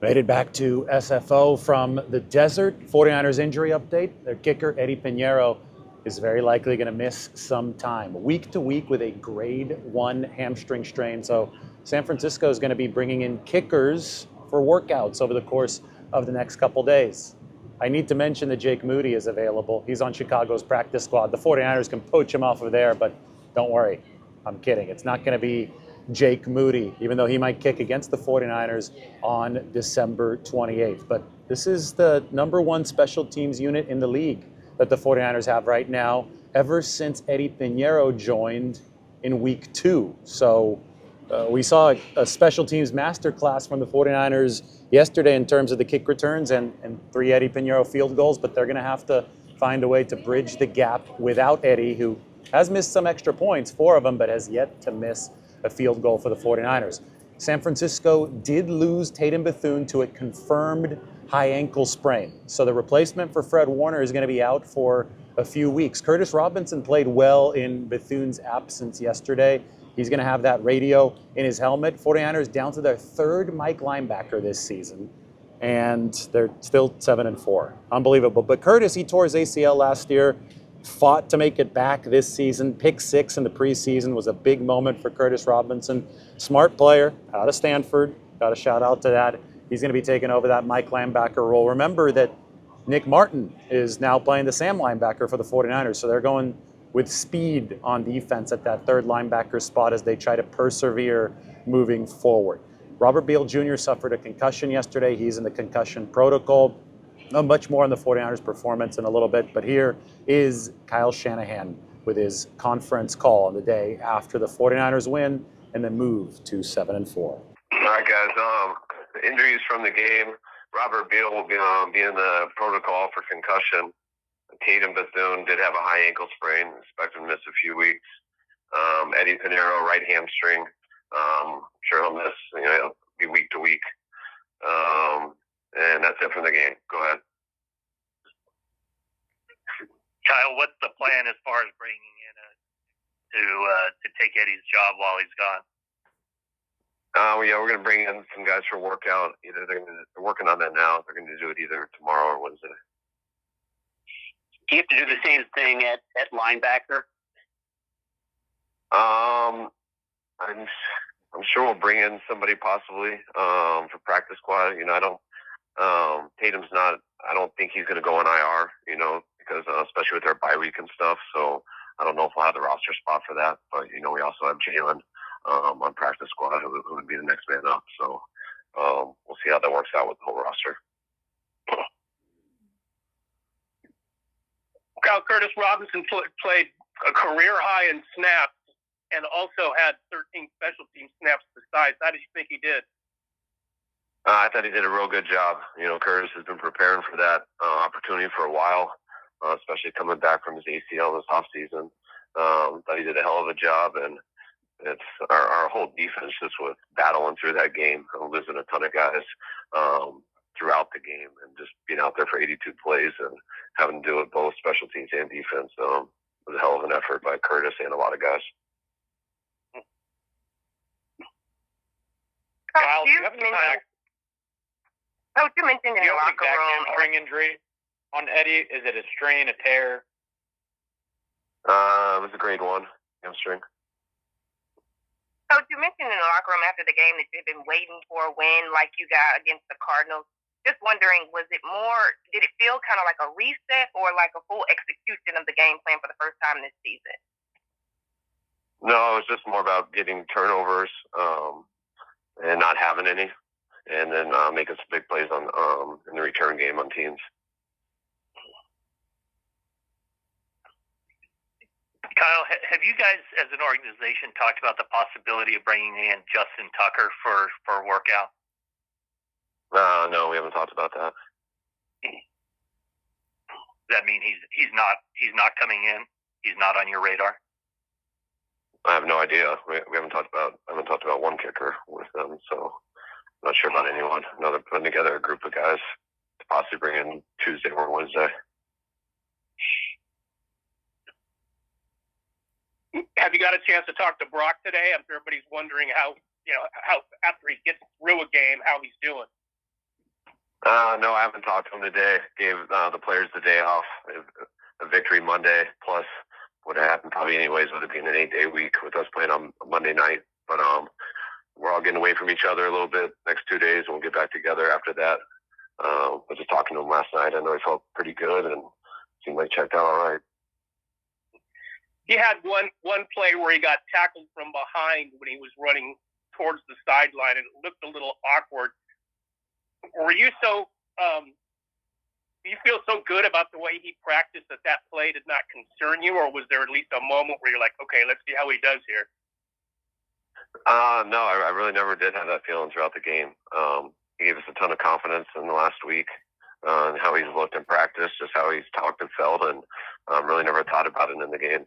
Made it back to SFO from the desert. 49ers injury update. Their kicker, Eddy Piñeiro, is very likely going to miss some time. Week to week with a grade 1 hamstring strain. So San Francisco is going to be bringing in kickers for workouts over the course of the next couple days. I need to mention that Jake Moody is available. He's on Chicago's practice squad. The 49ers can poach him off of there, but don't worry. I'm kidding. It's not going to be Jake Moody, even though he might kick against the 49ers on December 28th. But this is the number one special teams unit in the league that the 49ers have right now, ever since Eddy Piñeiro joined in week 2. So we saw a special teams masterclass from the 49ers yesterday in terms of the kick returns and 3 Eddy Piñeiro field goals, but they're going to have to find a way to bridge the gap without Eddy, who has missed some extra points, 4 of them, but has yet to miss a field goal for the 49ers. San Francisco did lose Tatum Bethune to a confirmed high ankle sprain. So the replacement for Fred Warner is going to be out for a few weeks. Curtis Robinson played well in Bethune's absence yesterday. He's going to have that radio in his helmet. 49ers down to their 3rd Mike linebacker this season, and they're still 7-4. Unbelievable. But Curtis, he tore his ACL last year, fought to make it back this season. Pick 6 in the preseason was a big moment for Curtis Robinson. Smart player out of Stanford. Got a shout out to that. He's going to be taking over that Mike linebacker role. Remember that Nick Martin is now playing the Sam linebacker for the 49ers. So they're going with speed on defense at that 3rd linebacker spot as they try to persevere moving forward. Robert Beal Jr. suffered a concussion yesterday. He's in the concussion protocol. Much more on the 49ers performance in a little bit, but here is Kyle Shanahan with his conference call on the day after the 49ers win and then move to 7-4. All right, guys. The injuries from the game. Robert Beal will be in the protocol for concussion. Tatum Bethune did have a high ankle sprain. Expect him to miss a few weeks. Eddy Piñeiro, right hamstring. Sure he'll miss. It'll be week to week. And that's it from the game. Go ahead. Kyle, what's the plan as far as bringing in to take Eddie's job while he's gone? Yeah, we're going to bring in some guys for workout. Either they're working on that now. They're going to do it either tomorrow or Wednesday. Do you have to do the same thing at linebacker? I'm sure we'll bring in somebody possibly for practice squad. I don't. Tatum's not. I don't think he's going to go on IR. Because especially with their bye week and stuff. So I don't know if we'll have the roster spot for that. But we also have Jalen on practice squad who would be the next man up. So we'll see how that works out with the whole roster. Kyle, Curtis Robinson played a career high in snaps and also had 13 special team snaps besides. How did you think he did? I thought he did a real good job. Curtis has been preparing for that opportunity for a while, especially coming back from his ACL this offseason. Thought he did a hell of a job, and it's our whole defense just with battling through that game, losing a ton of guys throughout the game, and just being out there for 82 plays and having to do it both special teams and defense. It was a hell of an effort by Curtis and a lot of guys. Kyle, do you have any Coach, you mentioned in the locker room. Hamstring injury on Eddie? Is it a strain, a tear? It was a grade 1 hamstring. Coach, you mentioned in the locker room after the game that you've been waiting for a win like you got against the Cardinals. Just wondering, did it feel kind of like a reset or like a full execution of the game plan for the first time this season? No, it was just more about getting turnovers and not having any, and then making some big plays on in the return game on teams. Kyle, have you guys as an organization talked about the possibility of bringing in Justin Tucker for a workout? No, we haven't talked about that. Does that mean he's not coming in? He's not on your radar? I have no idea. We haven't talked about one kicker with them, so I'm not sure about anyone. No, they're putting together a group of guys to possibly bring in Tuesday or Wednesday. Have you got a chance to talk to Brock today? I'm sure everybody's wondering how after he gets through a game, how he's doing. No, I haven't talked to him today. Gave the players the day off. A victory Monday, plus would have happened probably anyways with it being an 8-day week with us playing on Monday night. But we're all getting away from each other a little bit next 2 days, and we'll get back together after that. I was just talking to him last night. I know he felt pretty good and seemed like checked out all right. He had one play where he got tackled from behind when he was running towards the sideline, and it looked a little awkward. Were you so? Do you feel so good about the way he practiced that play did not concern you, or was there at least a moment where you're like, okay, let's see how he does here? No, I really never did have that feeling throughout the game. He gave us a ton of confidence in the last week on how he's looked in practice, just how he's talked and felt, and really never thought about it in the game.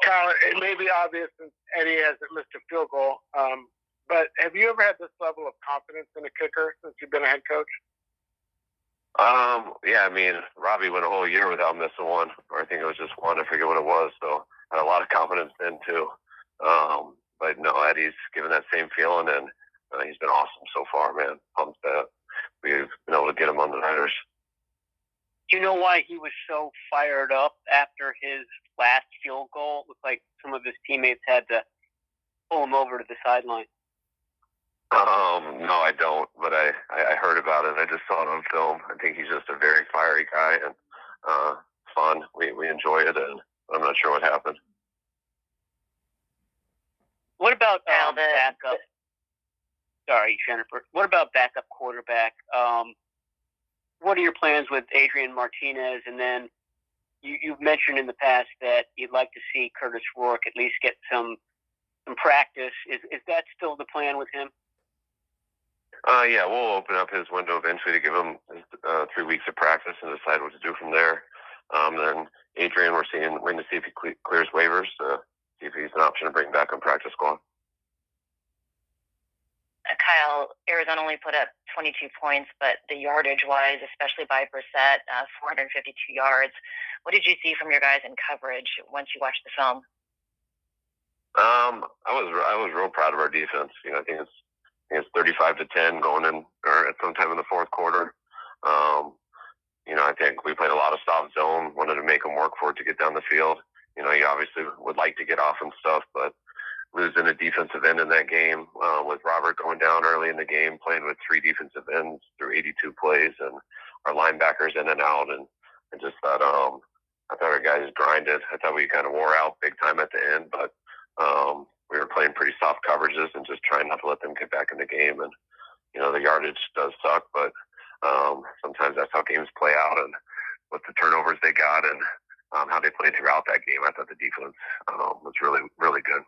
Kyle, it may be obvious since Eddie hasn't missed a field goal, but have you ever had this level of confidence in a kicker since you've been a head coach? Yeah, I mean, Robbie went a whole year without missing one, or I think it was just one. I forget what it was. So I had a lot of confidence then too. But no, Eddie's given that same feeling, and he's been awesome so far, man. Pumped that we've been able to get him on the Niners. Do you know why he was so fired up after his last field goal? It looked like some of his teammates had to pull him over to the sideline. No, I don't, but I heard about it. I just saw it on film. I think he's just a very fiery guy and fun. We enjoy it, and I'm not sure what happened. What about backup? Sorry, Jennifer. What about backup quarterback? What are your plans with Adrian Martinez? And then you've mentioned in the past that you'd like to see Curtis Rourke at least get some practice. Is that still the plan with him? Yeah, we'll open up his window eventually to give him 3 weeks of practice and decide what to do from there. Then Adrian, we're waiting to see if he clears waivers, see if he's an option to bring back on practice squad. Kyle, Arizona only put up 22 points, but the yardage-wise, especially by Brissett, 452 yards. What did you see from your guys in coverage once you watched the film? I was real proud of our defense. I think it's 35-10 going in, or at some time in the fourth quarter. I think we played a lot of soft zone, wanted to make them work for it to get down the field. You obviously would like to get off and stuff, but losing a defensive end in that game, with Robert going down early in the game, playing with 3 defensive ends through 82 plays, and our linebackers in and out, and I just thought, I thought our guys grinded. I thought we kind of wore out big time at the end, but we were playing pretty soft coverages and just trying not to let them get back in the game. And the yardage does suck, but sometimes that's how games play out. And with the turnovers they got and how they played throughout that game, I thought the defense was really, really good.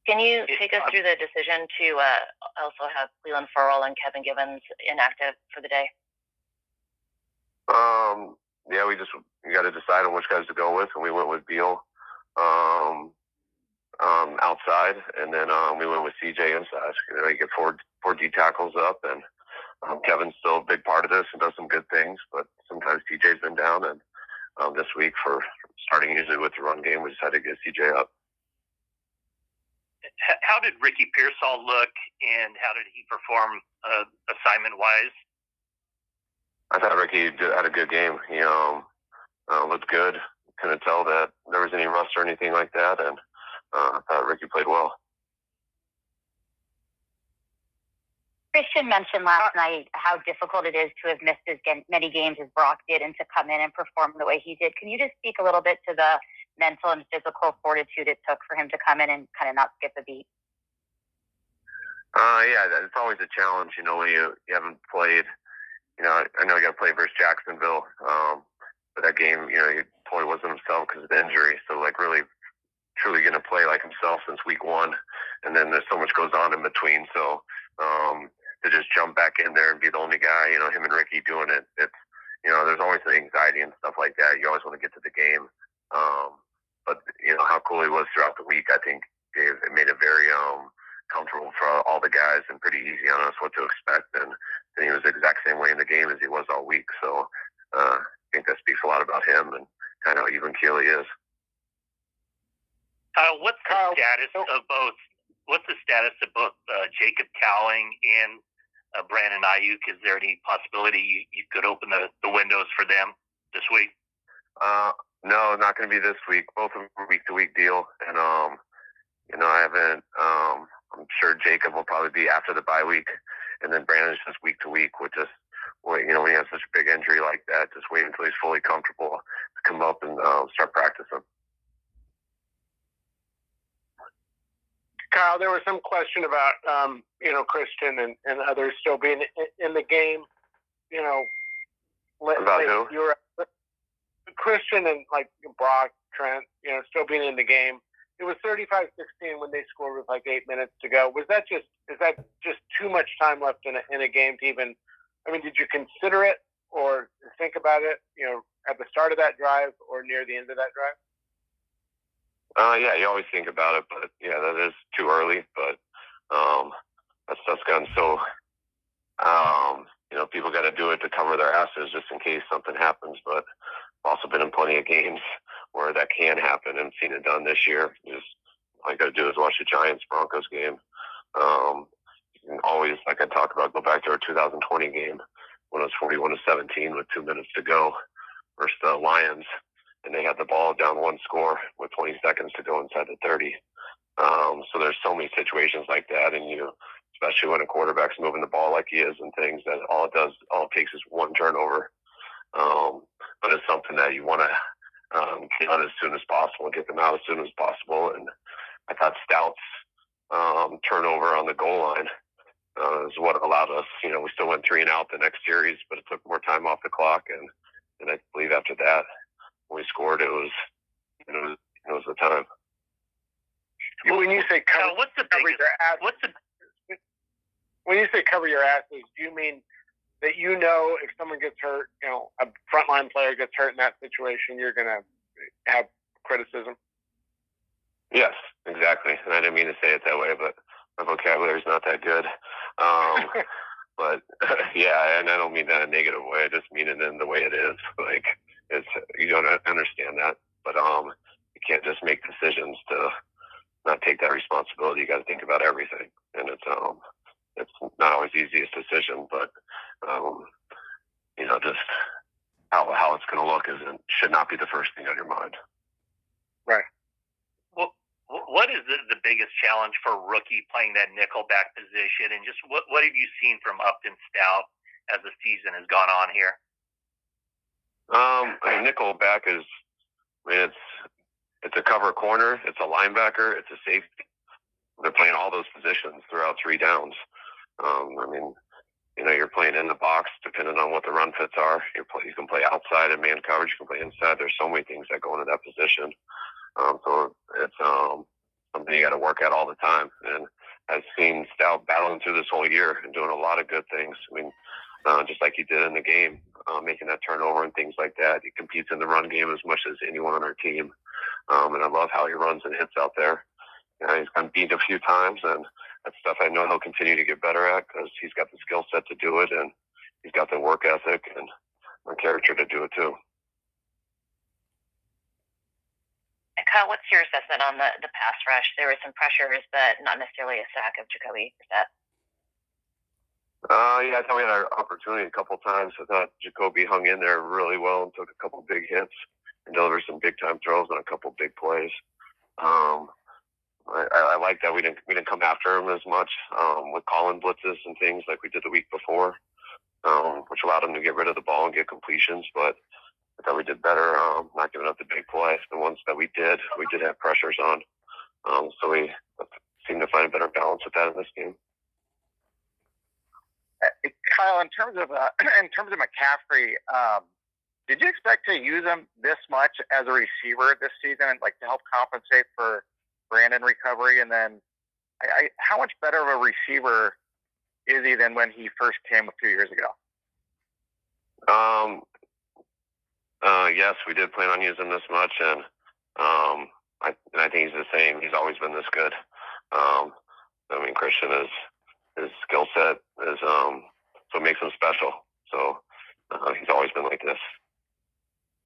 Can you take us through the decision to also have Cleveland Farrell and Kevin Gibbons inactive for the day? Yeah, we got to decide on which guys to go with, and we went with Beal outside, and then we went with CJ inside. You get four D tackles up, and Kevin's still a big part of this and does some good things, but sometimes CJ's been down, and this week for starting usually with the run game, we decided to get CJ up. How did Ricky Pearsall look, and how did he perform assignment-wise? I thought Ricky had a good game. He looked good. Couldn't tell that there was any rust or anything like that, and I thought Ricky played well. Christian mentioned last night how difficult it is to have missed as many games as Brock did and to come in and perform the way he did. Can you just speak a little bit to the mental and physical fortitude it took for him to come in and kind of not skip a beat? Yeah, it's always a challenge, when you haven't played. I know you got to play versus Jacksonville, but that game, he totally wasn't himself because of the injury. So, really, truly going to play like himself since week 1, and then there's so much goes on in between. So, to just jump back in there and be the only guy, him and Ricky doing it, it's, there's always the anxiety and stuff like that. You always want to get to the game. But, how cool he was throughout the week, I think it made it very comfortable for all the guys and pretty easy on us what to expect. And he was the exact same way in the game as he was all week. So I think that speaks a lot about him and kind of how even keel he is. What's the status of both? What's the status of both Jacob Cowling and Brandon Ayuk. Is there any possibility you could open the windows for them this week? No, not going to be this week. Both of them are week-to-week deal, and I haven't. I'm sure Jacob will probably be after the bye week, and then Brandon's just week-to-week with just. When you have such a big injury like that, just wait until he's fully comfortable to come up and start practicing. Kyle, there was some question about Christian and others still being in the game. About who? You were Christian and like Brock, Trent, still being in the game. It was 35-16 when they scored with like 8 minutes to go. Is that just too much time left in a game to even? I mean, did you consider it or think about it, at the start of that drive or near the end of that drive? Yeah, you always think about it, but yeah, that is too early. But that stuff's gotten so, people got to do it to cover their asses just in case something happens. But I've also been in plenty of games where that can happen and seen it done this year. All you got to do is watch the Giants-Broncos game. You can always, like I talked about, go back to our 2020 game when it was 41-17 with 2 minutes to go versus the Lions, and they had the ball down one score with 20 seconds to go inside the 30. So there's so many situations like that, and especially when a quarterback's moving the ball like he is and things, that all it takes is one turnover. But it's something that you want to get done as soon as possible and get them out as soon as possible. And I thought Stout's turnover on the goal line is what allowed us. We still went 3 and out the next series, but it took more time off the clock. And I believe after that, when we scored, it was the time. When you say cover your ass, when you say cover your asses, do you mean that if someone gets hurt, a frontline player gets hurt in that situation, you're going to have criticism? Yes, exactly. And I didn't mean to say it that way, but my vocabulary is not that good. But yeah, and I don't mean that in a negative way. I just mean it in the way it is. Like, you don't understand that, but you can't just make decisions to not take that responsibility. You got to think about everything, and it's not always the easiest decision, but just how it's going to look should not be the first thing on your mind. Right. Well, what is the biggest challenge for a rookie playing that nickelback position, and just what have you seen from Upton Stout as the season has gone on here? Nickelback it's a cover corner, it's a linebacker, it's a safety. They're playing all those positions throughout 3 downs. You're playing in the box depending on what the run fits are. You can play outside in man coverage, you can play inside. There's so many things that go into that position. So it's something you got to work at all the time. And I've seen Stout battling through this whole year and doing a lot of good things. Just like he did in the game, making that turnover and things like that. He competes in the run game as much as anyone on our team. And I love how he runs and hits out there. He's gotten beat a few times, and that's stuff I know he'll continue to get better at because he's got the skill set to do it, and he's got the work ethic and the character to do it too. And Kyle, what's your assessment on the pass rush? There were some pressures, but not necessarily a sack of Jacoby Brissett. Yeah, I thought we had our opportunity a couple times. I thought Jacoby hung in there really well and took a couple big hits and delivered some big time throws on a couple big plays. I like that we didn't come after him as much with calling blitzes and things like we did the week before, which allowed him to get rid of the ball and get completions. But I thought we did better not giving up the big plays. The ones that we did have pressures on. So we seemed to find a better balance with that in this game. Kyle, in terms of McCaffrey, did you expect to use him this much as a receiver this season, like to help compensate for Brandon recovery? And then, how much better of a receiver is he than when he first came a few years ago? Yes, we did plan on using him this much, and I think he's the same. He's always been this good. Christian his skill set is what makes him special. So he's always been like this.